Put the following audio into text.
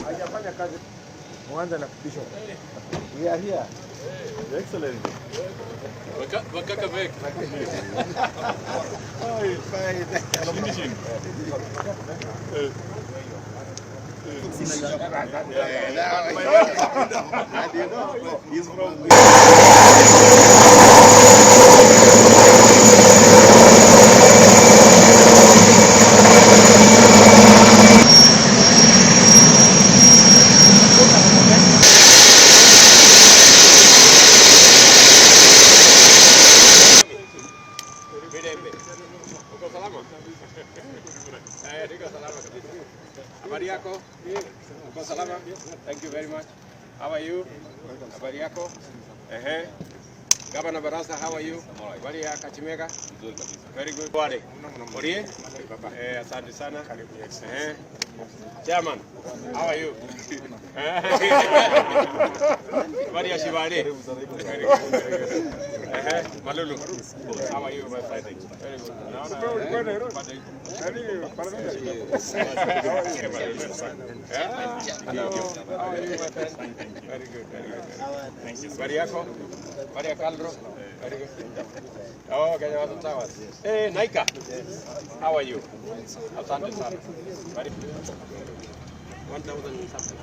Hajafanya kazi. Mwanza na kupisha. We are here. Excellent. Kakamega. Oh, fine. Finishing. He's from Habari yako? Uko salama? Thank you very much. How are you? Habari yako? Gavana Barasa, how are you? Habari ya Kakamega? Very good. Wale. Orie? Asante sana. Chairman, how are you? Habari ya Shivani? Very good. Malulu, how are you, my friend? Very good. Hello, how are you, my friend? Very good, very good. Thank you. Habari yako? Habari ya Kaldro? Very good. Oh, Kenya watu sawa. Naika. How are you? Asante sana. Very good. 1,000 something.